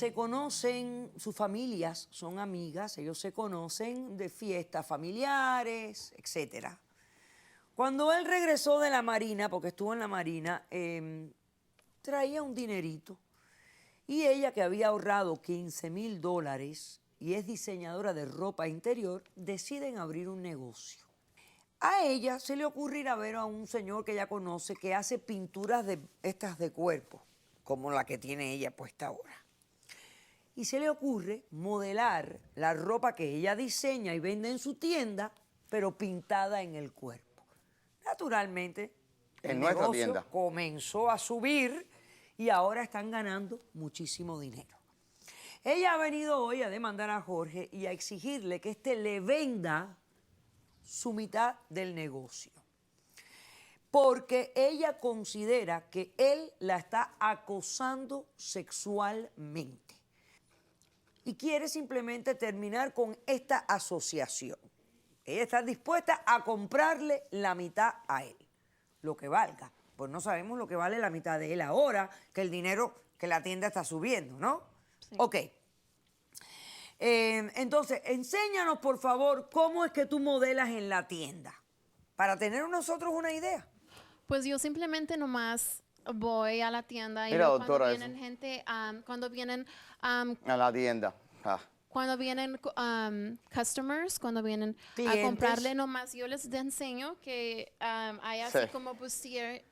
se conocen, sus familias son amigas, ellos se conocen de fiestas familiares, etc. Cuando él regresó de la Marina, porque estuvo en la Marina, traía un dinerito. Y ella, que había ahorrado $15,000 y es diseñadora de ropa interior, deciden abrir un negocio. A ella se le ocurre ir a ver a un señor que ella conoce que hace pinturas de estas de cuerpo, como la que tiene ella puesta ahora. Y se le ocurre modelar la ropa que ella diseña y vende en su tienda, pero pintada en el cuerpo. Naturalmente, el negocio comenzó a subir y ahora están ganando muchísimo dinero. Ella ha venido hoy a demandar a Jorge y a exigirle que éste le venda su mitad del negocio, porque ella considera que él la está acosando sexualmente y quiere simplemente terminar con esta asociación. Ella está dispuesta a comprarle la mitad a él, lo que valga. Pues no sabemos lo que vale la mitad de él ahora, que el dinero que la tienda está subiendo, ¿no? Sí. Ok. Entonces, enséñanos, por favor, cómo es que tú modelas en la tienda, para tener nosotros una idea. Pues yo simplemente nomás voy a la tienda y mira, luego doctora, cuando vienen gente, cuando vienen... a la tienda. Cuando vienen customers, cuando vienen clientes, a comprarle nomás, yo les enseño que hay así como bustier,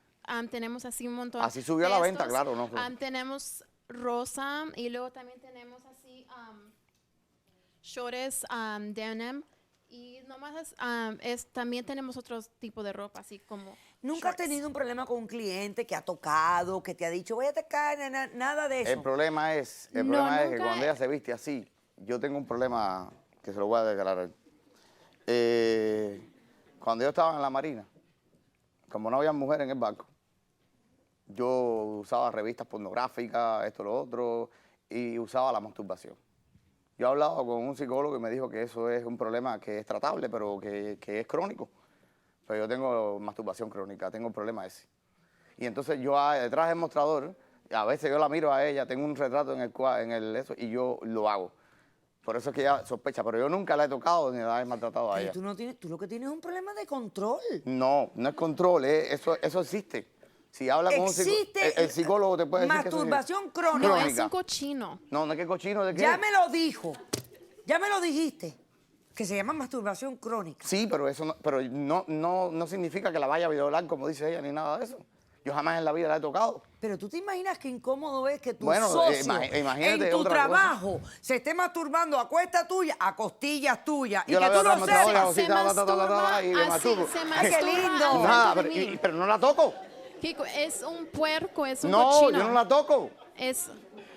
tenemos así un montón. Así subió a la venta, claro, ¿no? Tenemos rosa y luego también tenemos así shorts, denim. Y nomás también tenemos otro tipo de ropa, así como ¿Nunca has tenido un problema con un cliente que ha tocado, que te ha dicho, voy a tocar, nada de eso? El problema es que cuando ella se viste así, yo tengo un problema que se lo voy a declarar. Cuando yo estaba en la Marina, como no había mujeres en el barco, yo usaba revistas pornográficas, esto, lo otro, y usaba la masturbación. Yo he hablado con un psicólogo y me dijo que eso es un problema que es tratable, pero que es crónico. Pero yo tengo masturbación crónica, tengo un problema ese. Y entonces yo detrás del mostrador, a veces yo la miro a ella, tengo un retrato en el eso y yo lo hago. Por eso es que ella sospecha, pero yo nunca la he tocado ni la he maltratado a ella. Tú lo que tienes es un problema de control. No, no es control, eso existe. Si habla con el psicólogo te puede decir que masturbación crónica. No, es un cochino. No, no es que cochino, ¿de qué? Ya me lo dijo, ya me lo dijiste, que se llama masturbación crónica. Sí, pero eso no significa que la vaya a violar como dice ella ni nada de eso. Yo jamás en la vida la he tocado. Pero tú te imaginas qué incómodo es que tu socio imagínate en tu trabajo se esté masturbando a cuesta tuya, a costillas tuyas, y que tú no sepas. Se masturba, ¡Qué lindo! Nada, pero no la toco. Kiko, es un puerco, es un cochino. cochino. No, yo no la toco.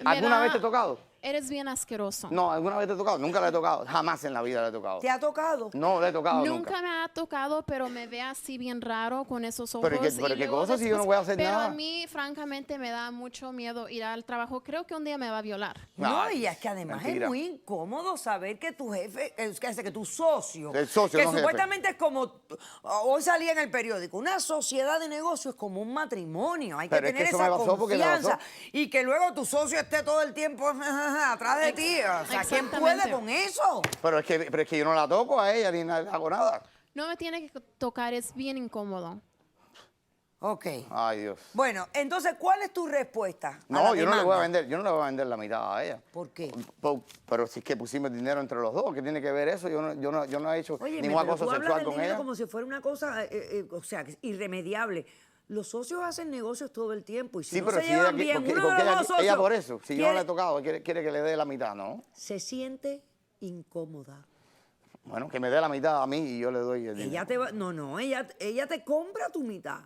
¿Alguna vez te he tocado? Eres bien asqueroso. No, ¿alguna vez te he tocado? Nunca la he tocado. Jamás en la vida la he tocado. ¿Te ha tocado? No, la he tocado nunca. Me ha tocado, pero me ve así bien raro con esos ojos. Pero ¿qué cosa si yo no voy a hacer nada? Pero a mí, francamente, me da mucho miedo ir al trabajo. Creo que un día me va a violar. No, y es que además es muy incómodo saber que tu jefe, que tu socio, el socio que no supuestamente es como, hoy salía en el periódico, una sociedad de negocios es como un matrimonio. Hay que tener esa confianza. Y que luego tu socio esté todo el tiempo atrás de ti. O sea, ¿quién puede con eso? Pero es que yo no la toco a ella ni hago nada. No me tiene que tocar, es bien incómodo. Ok. Ay, Dios. Bueno, entonces, ¿cuál es tu respuesta? No, yo no le voy a vender la mitad a ella. ¿Por qué? Pero si es que pusimos dinero entre los dos, ¿qué tiene que ver eso? Yo no he hecho ninguna cosa sexual con ella. Como si fuera una cosa, o sea, irremediable. Los socios hacen negocios todo el tiempo y si no se llevan bien, uno de los dos socios... Ella por eso, si yo no le he tocado, quiere que le dé la mitad, ¿no? Se siente incómoda. Bueno, que me dé la mitad a mí y yo le doy el dinero. Ella te compra tu mitad.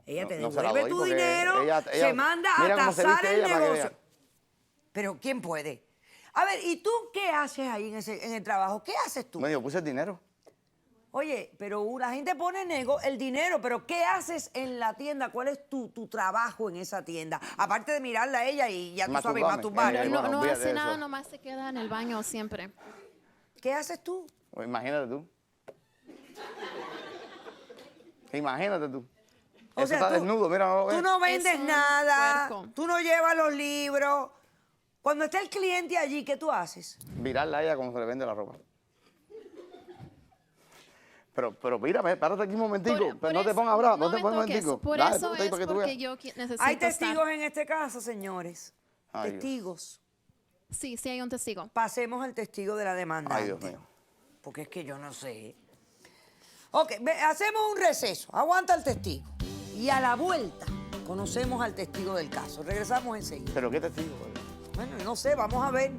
Ella te devuelve tu dinero, se manda a tasar el negocio. Pero ¿quién puede? A ver, ¿y tú qué haces ahí en el trabajo? ¿Qué haces tú? Bueno, yo puse el dinero. Oye, pero la gente pone el dinero, pero ¿qué haces en la tienda? ¿Cuál es tu trabajo en esa tienda? Aparte de mirarla a ella y ya tú sabes, masturbar. No hace nada, nomás se queda en el baño siempre. ¿Qué haces tú? Pues imagínate tú. Imagínate tú. O sea, está desnudo, mira. Tú no vendes nada, tú no llevas los libros. Cuando está el cliente allí, ¿qué tú haces? Virarla a ella como se le vende la ropa. Pero mírame, párate aquí un momentico. Pero no te pongas bravo, no te pongas un momentico. Por Dale, eso ponte ahí es para que tú porque veas. yo necesito Hay testigos estar. en este caso, señores. Ay, Dios. Testigos. Sí, sí hay un testigo. Pasemos al testigo de la demanda. Ay, Dios mío. Porque es que yo no sé. Ok, hacemos un receso. Aguanta el testigo. Y a la vuelta conocemos al testigo del caso. Regresamos enseguida. ¿Pero qué testigo? Bueno, no sé, vamos a ver.